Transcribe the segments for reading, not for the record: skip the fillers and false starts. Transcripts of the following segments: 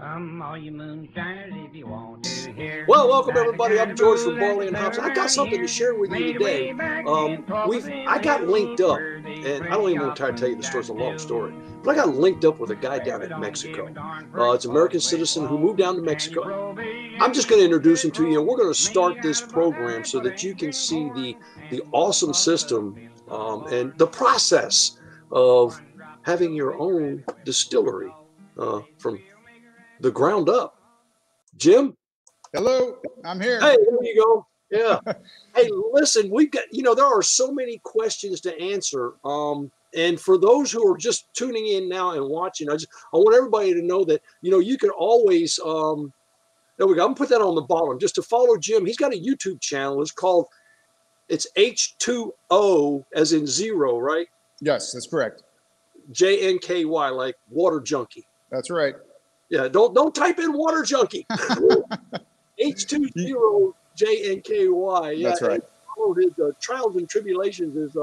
Come, all you moonshiners, if you want to hear. Well, welcome everybody. I'm George from Barley and Hops. I got something to share with you today. I got linked up, and I don't even want to try to tell you the story. It's a long story, but I got linked up with a guy down in Mexico. It's an American citizen who moved down to Mexico. I'm just going to introduce him to you, and we're going to start this program so that you can see the awesome system and the process of having your own distillery from the ground up. Jim? Hello, I'm here. Hey, there you go. Yeah. Hey, listen, we've got, there are so many questions to answer. And for those who are just tuning in now and watching, I want everybody to know that, you can always, there we go. I'm gonna put that on the bottom just to follow Jim. He's got a YouTube channel. It's H2O as in zero, right? Yes, that's correct. JNKY, like water junkie. That's right. Yeah, don't type in water junkie. H20JNKY. Yeah, that's right. Follow his trials and tribulations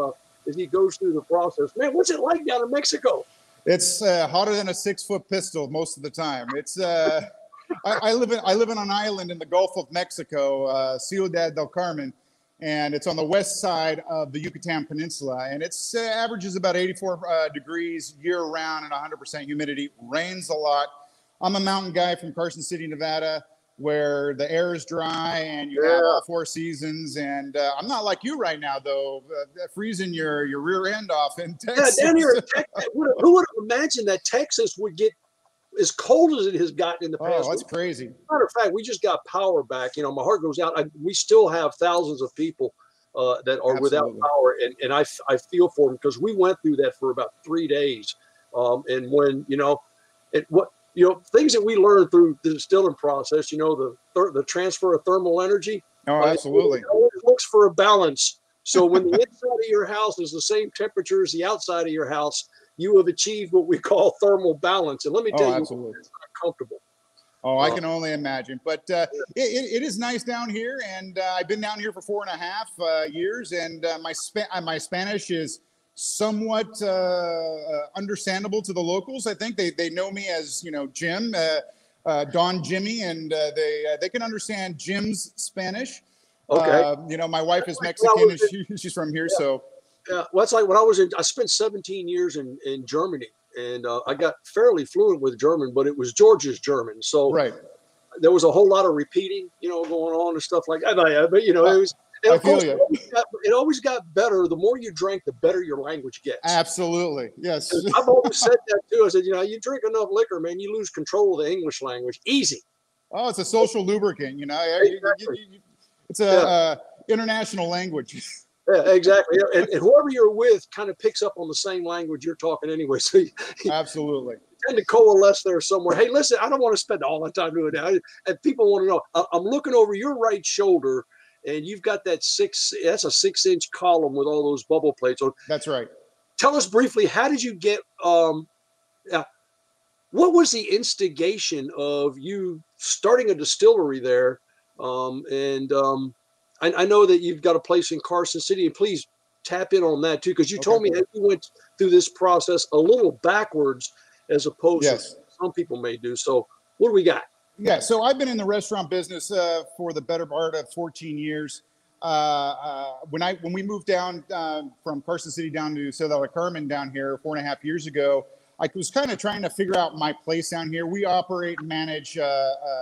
as he goes through the process. Man, what's it like down in Mexico? It's hotter than a 6-foot pistol most of the time. It's I live in an island in the Gulf of Mexico, Ciudad del Carmen, and it's on the west side of the Yucatan Peninsula, and it's averages about 84 degrees year round and 100% humidity. Rains a lot. I'm a mountain guy from Carson City, Nevada, where the air is dry and you have all 4 seasons. And I'm not like you right now, though, freezing your rear end off in Texas. Yeah, down here in Texas, who would have imagined that Texas would get as cold as it has gotten in the past? Oh, that's crazy. Matter of fact, we just got power back. My heart goes out. We still have thousands of people that are without power, and I feel for them because we went through that for about 3 days. And when things that we learned through the distilling process, the transfer of thermal energy. Oh, absolutely. It always looks for a balance. So when the inside of your house is the same temperature as the outside of your house, you have achieved what we call thermal balance. And let me tell you, it's not comfortable. Oh, I can only imagine. But it is nice down here. And I've been down here for 4.5 years. And my Spanish is somewhat understandable to the locals. I think they know me as Jim, Don Jimmy, and they can understand Jim's Spanish. Okay. My wife is Mexican and she's from here, so. Yeah, well, that's like when I spent 17 years in Germany, and I got fairly fluent with German, but it was George's German, so right. There was a whole lot of repeating, going on and stuff like that. But it was. And of course, it always got better. The more you drink, the better your language gets. Absolutely. Yes. I've always said that too. I said, you drink enough liquor, man, you lose control of the English language. Easy. Oh, it's a social lubricant, Exactly. It's a international language. Yeah, exactly. And whoever you're with kind of picks up on the same language you're talking anyway. So absolutely. Tend to coalesce there somewhere. Hey, listen, I don't want to spend all the time doing that. And people want to know, I'm looking over your right shoulder, and you've got that's a 6-inch column with all those bubble plates on. That's right. Tell us briefly, how did you get, what was the instigation of you starting a distillery there? I know that you've got a place in Carson City, and please tap in on that too, because you told me that you went through this process a little backwards as opposed to some people may do. So what do we got? Yeah, so I've been in the restaurant business for the better part of 14 years. When we moved down from Carson City down to Ciudad del Carmen down here 4.5 years ago, I was kind of trying to figure out my place down here. We operate and manage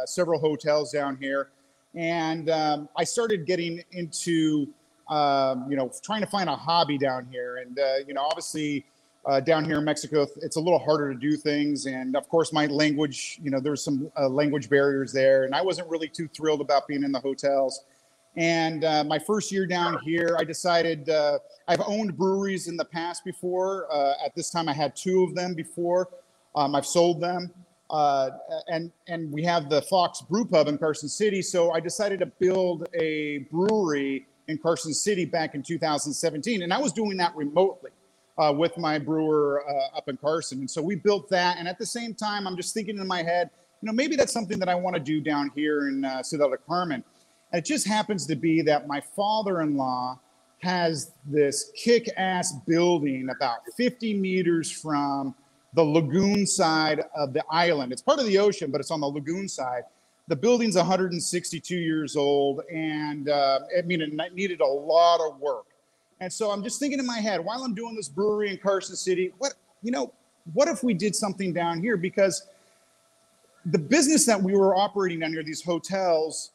several hotels down here. And I started getting into, trying to find a hobby down here. And, obviously down here in Mexico, it's a little harder to do things. And of course, my language, there's some language barriers there. And I wasn't really too thrilled about being in the hotels. And my first year down here, I decided I've owned breweries in the past before. At this time, I had 2 of them before. I've sold them. And we have the Fox Brew Pub in Carson City. So I decided to build a brewery in Carson City back in 2017. And I was doing that remotely with my brewer up in Carson. And so we built that. And at the same time, I'm just thinking in my head, maybe that's something that I want to do down here in Ciudad del Carmen. And it just happens to be that my father-in-law has this kick-ass building about 50 meters from the lagoon side of the island. It's part of the ocean, but it's on the lagoon side. The building's 162 years old, and it needed a lot of work. And so I'm just thinking in my head, while I'm doing this brewery in Carson City, what if we did something down here? Because the business that we were operating down here, these hotels,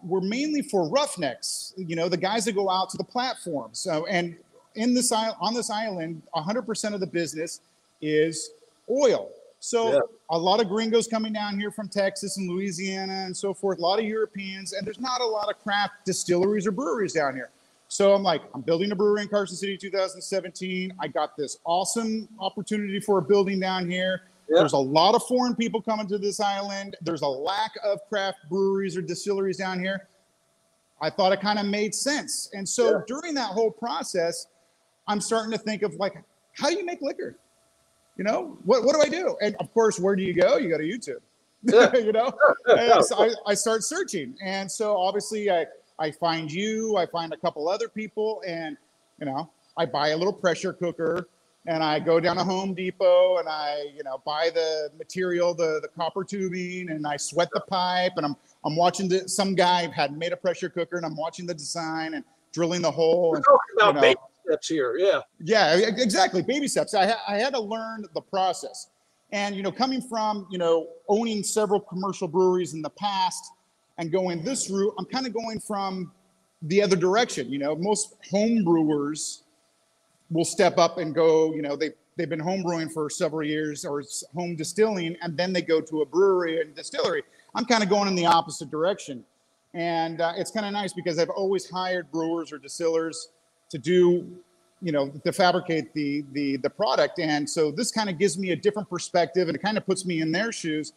were mainly for roughnecks, the guys that go out to the platforms. So, and on this island, 100% of the business is oil. So a lot of gringos coming down here from Texas and Louisiana and so forth, a lot of Europeans, and there's not a lot of craft distilleries or breweries down here. So I'm like, I'm building a brewery in Carson City 2017. I got this awesome opportunity for a building down here. Yeah. There's a lot of foreign people coming to this island. There's a lack of craft breweries or distilleries down here. I thought it kind of made sense. And so during that whole process, I'm starting to think of like, how do you make liquor? What do I do? And of course, where do you go? You go to YouTube, And so I start searching. And so obviously I find you, I find a couple other people, and, I buy a little pressure cooker, and I go down to Home Depot, and I, buy the material, the copper tubing, and I sweat the pipe, and I'm watching some guy had made a pressure cooker, and I'm watching the design and drilling the hole. We're talking about baby steps here, Yeah, exactly, baby steps. I had to learn the process, and coming from owning several commercial breweries in the past and going this route, I'm kind of going from the other direction. Most home brewers will step up and go, they've been home brewing for several years or home distilling, and then they go to a brewery and distillery. I'm kind of going in the opposite direction. And it's kind of nice because I've always hired brewers or distillers to do, to fabricate the product. And so this kind of gives me a different perspective, and it kind of puts me in their shoes.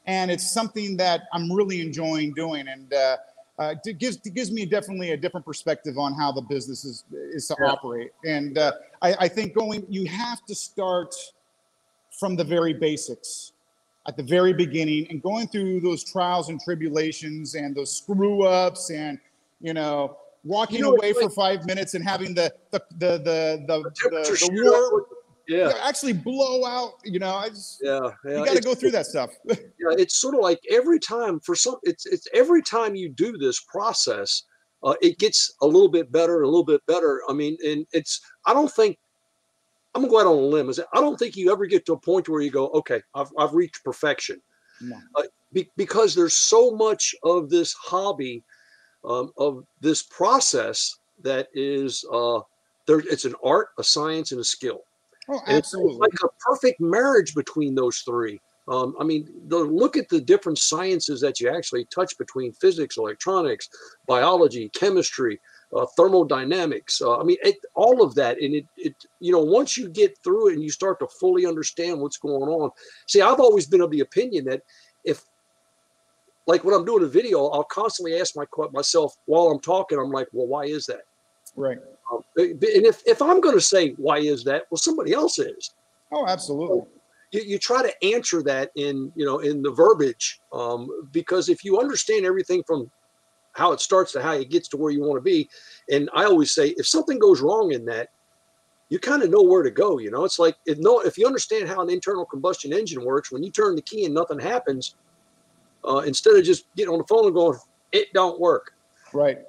And it's something that I'm really enjoying doing. And it gives me definitely a different perspective on how the business is to operate. And I think you have to start from the very basics at the very beginning and going through those trials and tribulations and those screw ups and, walking away for 5 minutes and having the war actually blow out, you got to go through that stuff. It's sort of like every time it's every time you do this process, it gets a little bit better. I mean, and I don't think, I'm gonna go out on a limb. I don't think you ever get to a point where you go, okay, I've reached perfection. No. Because there's so much of this hobby, of this process that is it's an art, a science, and a skill. Oh, absolutely. It's like a perfect marriage between those three. I mean, look at the different sciences that you actually touch between physics, electronics, biology, chemistry, thermodynamics. I mean, all of that. And it once you get through it and you start to fully understand what's going on. See, I've always been of the opinion that like when I'm doing a video, I'll constantly ask myself while I'm talking, I'm like, well, why is that? Right. And if I'm going to say, why is that? Well, somebody else is. Oh, absolutely. You try to answer that in the verbiage, because if you understand everything from how it starts to how it gets to where you want to be. And I always say, if something goes wrong in that, you kind of know where to go. It's like, if you understand how an internal combustion engine works, when you turn the key and nothing happens, instead of just getting on the phone and going, it don't work. Right.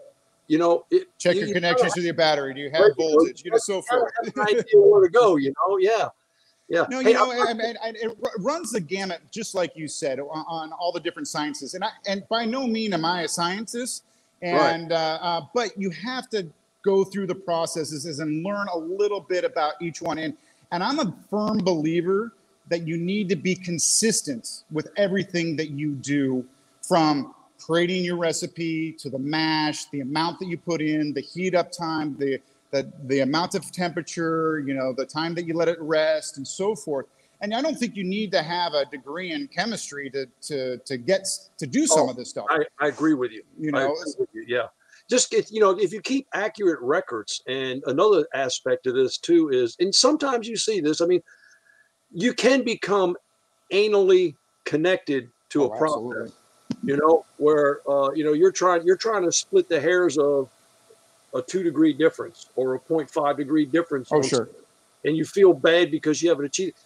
Check your connections with your battery. Do you have voltage? So forth. Have an idea where to go. Yeah. No, it runs the gamut, just like you said, on all the different sciences. And by no means am I a scientist. And but you have to go through the processes and learn a little bit about each one. And I'm a firm believer that you need to be consistent with everything that you do, from creating your recipe to the mash, the amount that you put in, the heat up time, the amount of temperature, the time that you let it rest, and so forth. And I don't think you need to have a degree in chemistry to do some of this stuff. I agree with you. Yeah. Just if you keep accurate records, and another aspect of this too is, and sometimes you see this. I mean, you can become anally connected to a process. Absolutely. Where you're trying to split the hairs of a 2-degree difference or a 0.5 degree difference. Oh, sure. And you feel bad because you haven't achieved.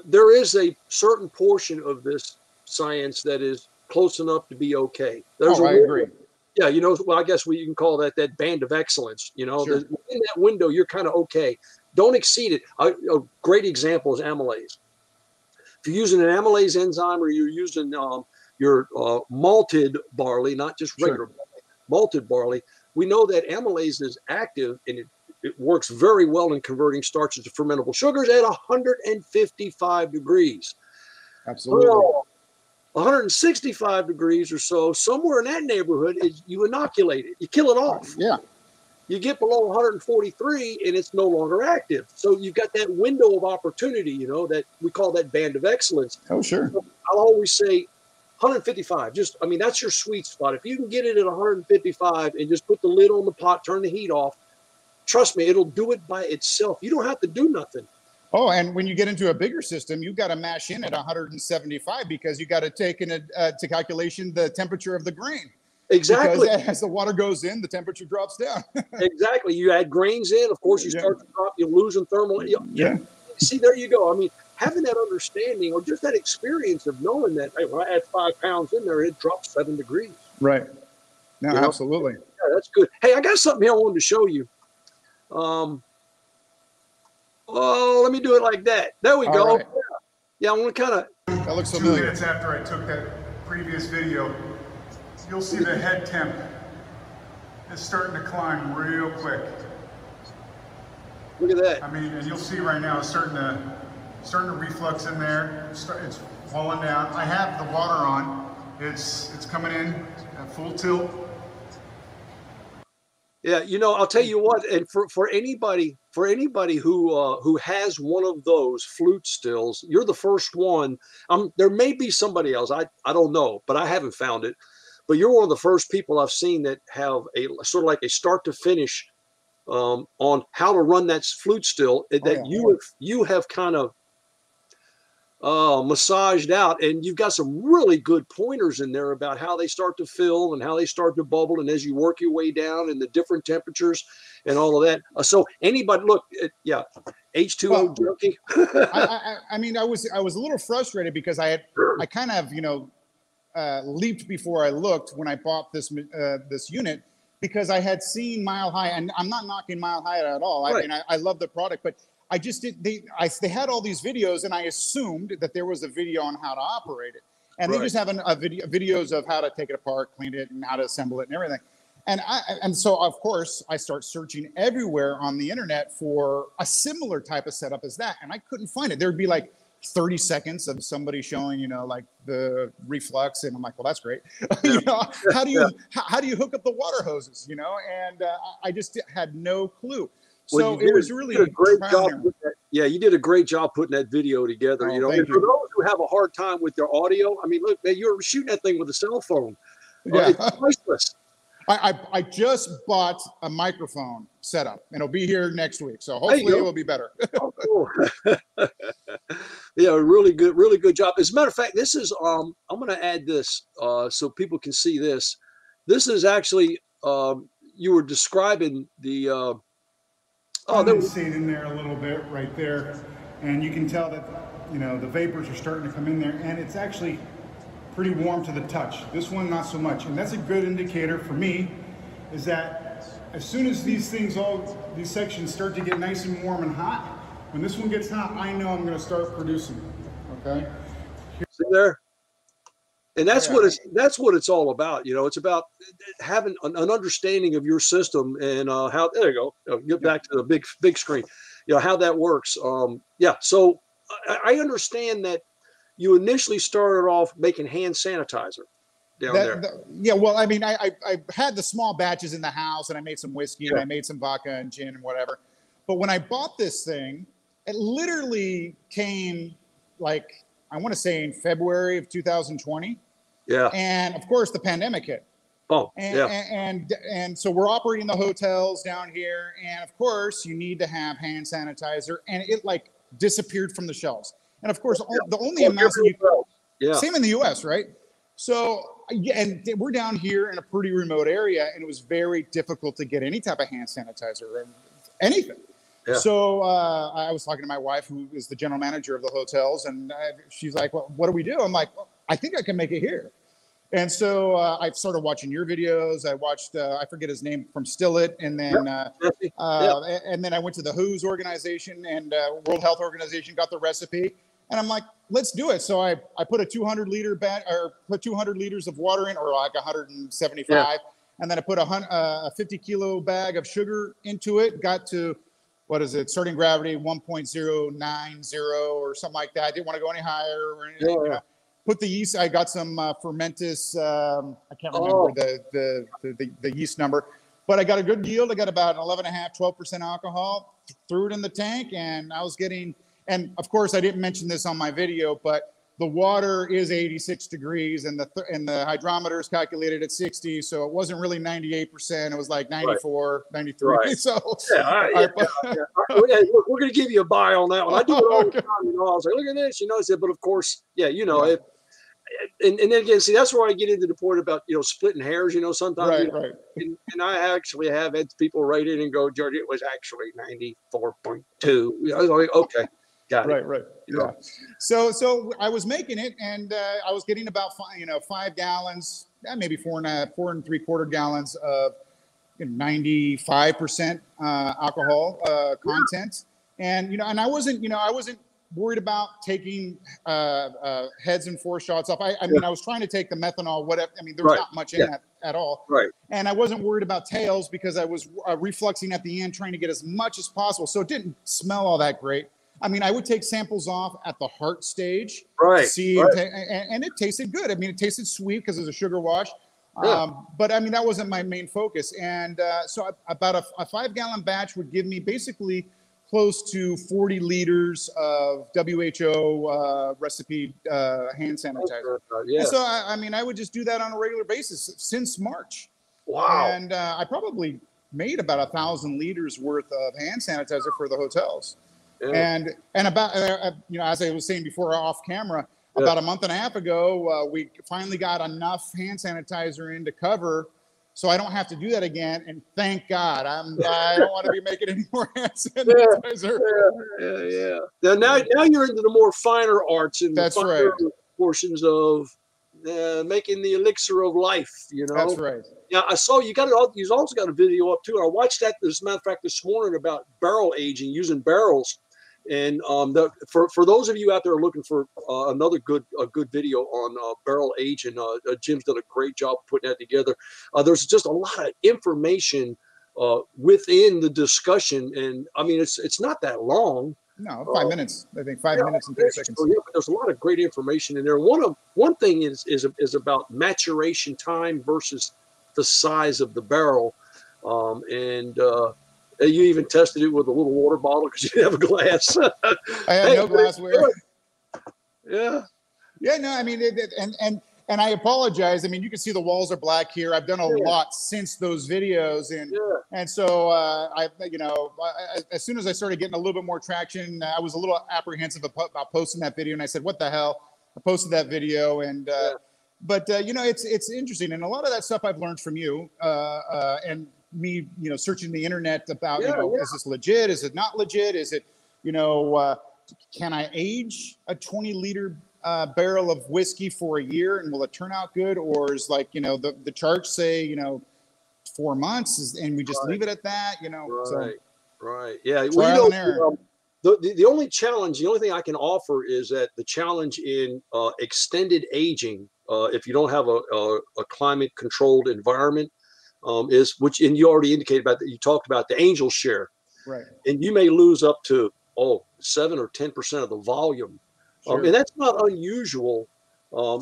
there is a certain portion of this science that is close enough to be okay. There's I agree. Yeah, you know, well, I guess you can call that band of excellence. You know, Sure. in that window, you're kind of okay. Don't exceed it. A great example is amylase. If you're using an amylase enzyme or you're using your malted barley, not just regular malted barley, we know that amylase is active and it works very well in converting starches to fermentable sugars at 155 degrees. Absolutely. 165 degrees or so, somewhere in that neighborhood, is you inoculate it. You kill it off. Yeah. You get below 143 and it's no longer active. So you've got that window of opportunity, you know, that we call that band of excellence. Oh, sure. So I'll always say 155. I mean, that's your sweet spot. If you can get it at 155 and just put the lid on the pot, turn the heat off, trust me, it'll do it by itself. You don't have to do nothing. Oh, and when you get into a bigger system, you've got to mash in at 175 because you got to take into calculation the temperature of the grain. Exactly. Because as the water goes in, the temperature drops down. Exactly. You add grains in, of course, you start to drop, you're losing thermal. Yeah. See, there you go. I mean, having that understanding or just that experience of knowing that, hey, when I add 5 pounds in there, it drops 7 degrees. Right. No, you know? Absolutely. Yeah, that's good. Hey, I got something here I wanted to show you. Let me do it like that. There we go. Right. Yeah, I want to kind of. That looks 2 familiar. minutes after I took that previous video, you'll see the head temp is starting to climb real quick. Look at that. I mean, and you'll see right now it's starting to reflux in there. It's falling down. I have the water on. It's coming in at full tilt. Yeah, you know, I'll tell you what, and for anybody who has one of those flute stills, you're the first one. There may be somebody else. I don't know, but I haven't found it. But you're one of the first people I've seen that have a sort of like a start to finish on how to run that flute still that you have kind of massaged out, and you've got some really good pointers in there about how they start to fill and how they start to bubble, and as you work your way down and the different temperatures and all of that. So anybody, look, H2O junkie. I mean, I was a little frustrated because I kind of leaped before I looked when I bought this unit because I had seen Mile High, and I'm not knocking Mile High at all. Right. I mean, I love the product, but I just did. They had all these videos, and I assumed that there was a video on how to operate it. And they just have videos of how to take it apart, clean it, and how to assemble it, and everything. And so of course I start searching everywhere on the internet for a similar type of setup as that, and I couldn't find it. There'd be like 30 seconds of somebody showing, like the reflux, and I'm like, well, that's great. How do you hook up the water hoses? And I just had no clue. So it was really a great job. Yeah, you did a great job putting that video together. Oh, And for those who have a hard time with their audio, I mean, look, you're shooting that thing with a cell phone. Yeah. It's priceless. I just bought a microphone setup, and it'll be here next week. So hopefully it will be better. Oh, cool. Yeah, really good job. As a matter of fact, this is I'm going to add this so people can see this. This is actually you were describing the. Condensate in there a little bit right there, and you can tell that the vapors are starting to come in there, and it's actually pretty warm to the touch. This one not so much, and that's a good indicator for me, is that as soon as these sections start to get nice and warm and hot, when this one gets hot, I know I'm going to start producing. Okay. See there. And that's what it's all about. It's about having an understanding of your system and how. There you go. Get back to the big screen. How that works. So I understand that you initially started off making hand sanitizer down there. Yeah. Well, I mean, I had the small batches in the house, and I made some whiskey, and I made some vodka and gin and whatever. But when I bought this thing, it literally came I want to say in February of 2020. Yeah. And of course the pandemic hit. Oh, and so we're operating the hotels down here. And of course you need to have hand sanitizer, and it disappeared from the shelves. And of course, the only amounts same in the US, right? So, and we're down here in a pretty remote area, and it was very difficult to get any type of hand sanitizer or anything. Yeah. So I was talking to my wife, who is the general manager of the hotels, and she's like, "Well, what do we do?" I'm like, well, "I think I can make it here." And so I started watching your videos. I watched, I forget his name, from Still It, and then and then I went to the WHO's organization and World Health Organization, got the recipe, and I'm like, let's do it. So I put a 200 liter bag, or put 200 liters of water in, or like 175, and then I put a 50 kilo bag of sugar into it. Got to, what is it, starting gravity 1.090 or something like that. I didn't want to go any higher or anything. You know. Put the yeast. I got some fermentus. I can't remember the yeast number, but I got a good yield. I got about 11.5, 12% alcohol. Threw it in the tank, and I was getting. And of course, I didn't mention this on my video, but the water is 86 degrees, and the hydrometer is calculated at 60, so it wasn't really 98%. It was like 94, 93. Right. So look, we're going to give you a buy on that one. I do it all the time. You know, I was like, look at this. You know, I said, but of course, you know. And then again, see, that's where I get into the point about, you know, splitting hairs, you know, sometimes. Right. And I actually have had people write in and go, George, it was actually 94.2. I was like, okay, got it. Right. Yeah. So I was making it, and I was getting about 5 gallons, maybe 4.75 gallons of 95% alcohol content. And, and I wasn't worried about taking heads and foreshots off. I mean, I was trying to take the methanol, whatever. I mean, there was not much in that at all. Right. And I wasn't worried about tails because I was refluxing at the end, trying to get as much as possible. So it didn't smell all that great. I mean, I would take samples off at the heart stage to see, and it tasted good. I mean, it tasted sweet because it was a sugar wash. But I mean, that wasn't my main focus. And so about a 5 gallon batch would give me basically close to 40 liters of WHO recipe hand sanitizer. And so, I mean, I would just do that on a regular basis since March. Wow. And I probably made about 1,000 liters worth of hand sanitizer for the hotels. Yeah. And about, as I was saying before off camera, about a month and a half ago, we finally got enough hand sanitizer in to cover, so I don't have to do that again. And thank God, I don't want to be making any more hand sanitizer. Yeah. Now you're into the more finer arts and that's finer portions of making the elixir of life. You know. That's right. Yeah, I saw you also got a video up too. I watched that, as a matter of fact, this morning about barrel aging using barrels. And for those of you out there looking for another good video on barrel aging, Jim's done a great job putting that together. There's just a lot of information within the discussion, and I mean it's not that long. No, 5 minutes. I think 5 minutes and 30 seconds. So, but there's a lot of great information in there. One thing is about maturation time versus the size of the barrel, you even tested it with a little water bottle because you didn't have a glass. I had no glassware. Yeah. No, I mean, and I apologize. I mean, you can see the walls are black here. I've done a lot since those videos, and so as soon as I started getting a little bit more traction, I was a little apprehensive about posting that video, and I said, "What the hell?" I posted that video, and but it's interesting, and a lot of that stuff I've learned from you, and me, searching the internet about, is this legit? Is it not legit? Is it, can I age a 20-liter barrel of whiskey for a year and will it turn out good? Or is the charts say, 4 months and we just leave it at that, Right. Yeah. Trial and error. The only challenge, the only thing I can offer is that the challenge in extended aging, if you don't have a climate controlled environment, is which, and you already indicated about that. You talked about the angel share, right? And you may lose up to 7 or 10% of the volume, and that's not unusual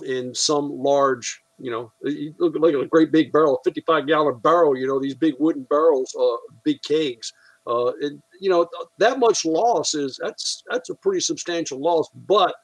in some large, you look like a great big barrel, 55-gallon barrel. These big wooden barrels, big kegs, and that much loss that's a pretty substantial loss. But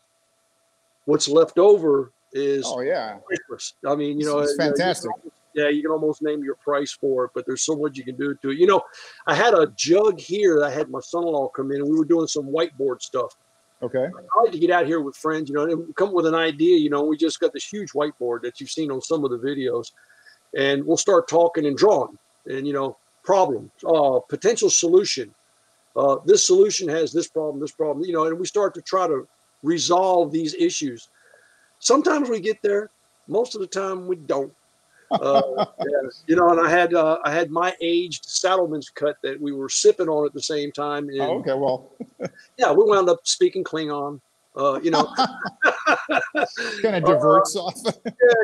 what's left over is priceless. I mean, it's fantastic. You can almost name your price for it, but there's so much you can do to it. I had a jug here that I had my son-in-law come in, and we were doing some whiteboard stuff. Okay. I like to get out here with friends, and come up with an idea. We just got this huge whiteboard that you've seen on some of the videos, and we'll start talking and drawing, and problem, potential solution, this solution has this problem, you know, and we start to try to resolve these issues. Sometimes we get there. Most of the time we don't. Yeah, you know, and I had my aged Saddleman's cut that we were sipping on at the same time. And, Oh, okay, well, yeah, we wound up speaking Klingon. You know, kind of diverts off. Yeah,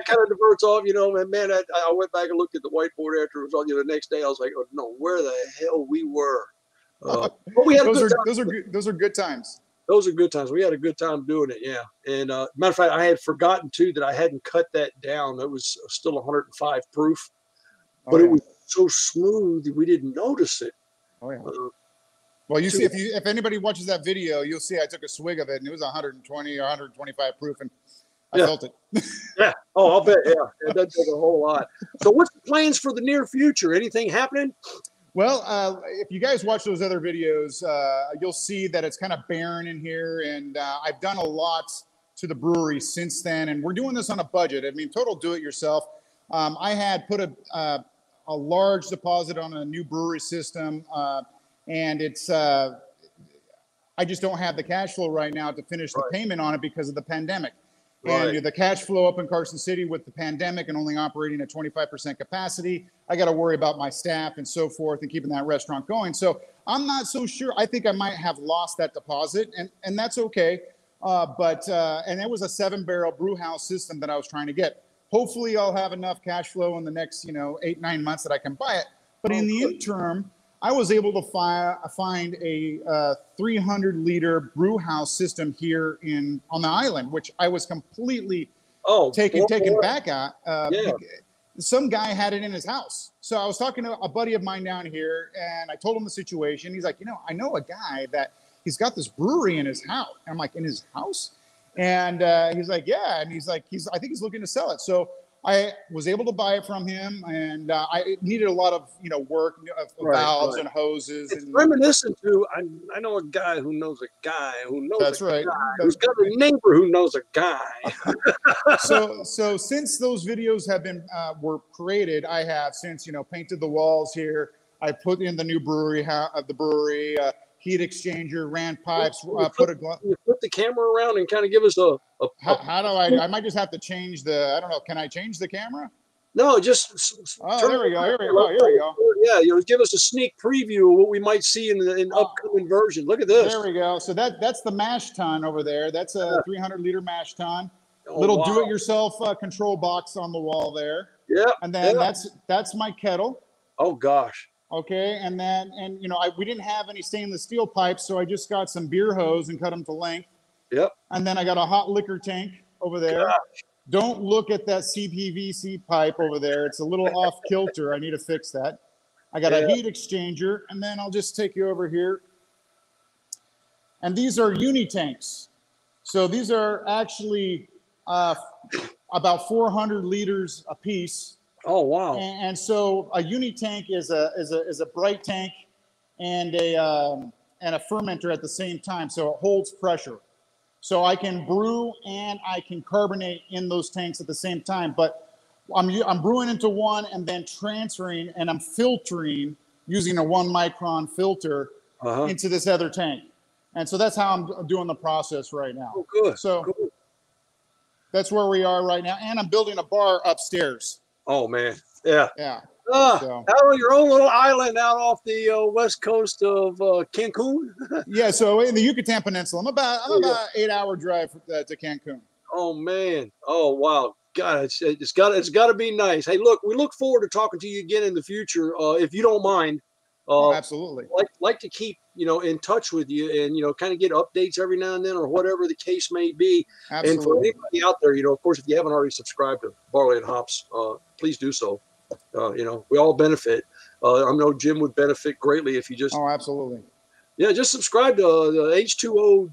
kind of diverts off. You know, and man, I went back and looked at the whiteboard after it was on. You know, the next day I was like, oh no, where the hell we were. But we had those are good times. Those are good times. We had a good time doing it. Yeah. And matter of fact, I had forgotten too that I hadn't cut that down. It was still 105 proof, but it was so smooth we didn't notice it. Oh yeah. Well, you see, if anybody watches that video, you'll see I took a swig of it and it was 120 or 125 proof, and I felt it. Yeah. Oh, I'll bet. Yeah. It does take a whole lot. So, what's the plans for the near future? Anything happening? Well, if you guys watch those other videos, you'll see that it's kind of barren in here, and I've done a lot to the brewery since then, and we're doing this on a budget. I mean, total do-it-yourself. I had put a large deposit on a new brewery system, and it's I just don't have the cash flow right now to finish the payment on it because of the pandemic. And the cash flow up in Carson City with the pandemic and only operating at 25% capacity, I got to worry about my staff and so forth and keeping that restaurant going. So I'm not so sure. I think I might have lost that deposit, and that's okay. And it was a 7-barrel brew house system that I was trying to get. Hopefully I'll have enough cash flow in the next, 8-9 months that I can buy it. But in the interim, I was able to find a 300-liter brew house system here on the island, which I was completely taken back at. Some guy had it in his house. So I was talking to a buddy of mine down here, and I told him the situation. He's like, I know a guy that he's got this brewery in his house. And I'm like, in his house? And he's like, yeah. And he's like, I think he's looking to sell it. So I was able to buy it from him, and I needed a lot of work, valves and hoses. It's reminiscent to I know a guy who knows a guy who knows That's a right. guy who's got a neighbor who knows a guy. So since those videos have been were created, I have since painted the walls here. I put in the new brewery heat exchanger, ran pipes, You flip the camera around and kind of give us how do I might just have to change I don't know. Can I change the camera? No, just here we go. Here we go. Yeah, give us a sneak preview of what we might see in upcoming version. Look at this. There we go. So that's the mash tun over there. That's a 300-liter mash tun. Little do-it-yourself control box on the wall there. Yeah. And then that's my kettle. Oh gosh. Okay, and we didn't have any stainless steel pipes, so I just got some beer hose and cut them to length. Yep. And then I got a hot liquor tank over there. Gosh. Don't look at that CPVC pipe over there. It's a little off kilter. I need to fix that. I got a heat exchanger, and then I'll just take you over here. And these are uni tanks. So these are actually about 400 liters a piece. Oh wow! And so a uni tank is a bright tank and a fermenter at the same time, so it holds pressure. So I can brew and I can carbonate in those tanks at the same time. But I'm brewing into one and then transferring, and I'm filtering using a 1-micron filter into this other tank. And so that's how I'm doing the process right now. Oh, good. So that's where we are right now, and I'm building a bar upstairs. Oh man, yeah. Out on your own little island out off the west coast of Cancun. Yeah, so in the Yucatan Peninsula, I'm about 8-hour drive to Cancun. Oh man, oh wow, God, it's got to be nice. Hey, look, we look forward to talking to you again in the future, if you don't mind. Absolutely. Like to keep in touch with you and kind of get updates every now and then or whatever the case may be. Absolutely. And for anybody out there, of course, if you haven't already subscribed to Barley and Hops, please do so. We all benefit. I know Jim would benefit greatly if you just absolutely. Yeah, just subscribe to the H2O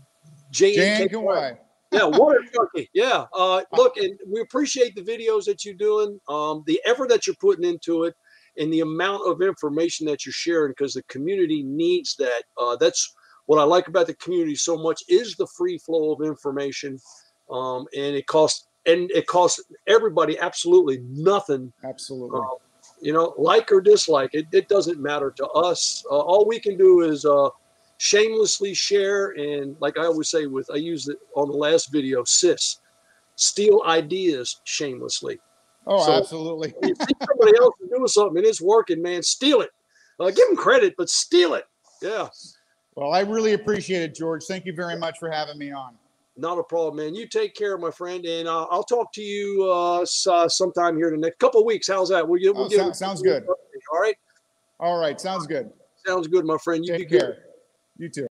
JNKY. Yeah, water junkie. Yeah. Look, and we appreciate the videos that you're doing, the effort that you're putting into it, and the amount of information that you're sharing, because the community needs that. That's what I like about the community so much, is the free flow of information. And it costs everybody absolutely nothing. Absolutely. Like or dislike, it doesn't matter to us. All we can do is shamelessly share. And like I always say, I used it on the last video, steal ideas shamelessly. Oh, So absolutely. you see somebody else doing something and it's working, man, steal it. Give them credit, but steal it. Yeah. Well, I really appreciate it, George. Thank you very much for having me on. Not a problem, man. You take care, my friend, and I'll talk to you sometime here in the next couple of weeks. How's that? Sounds good. All right. All right. Sounds good. Sounds good, my friend. You Take be care. good. You too.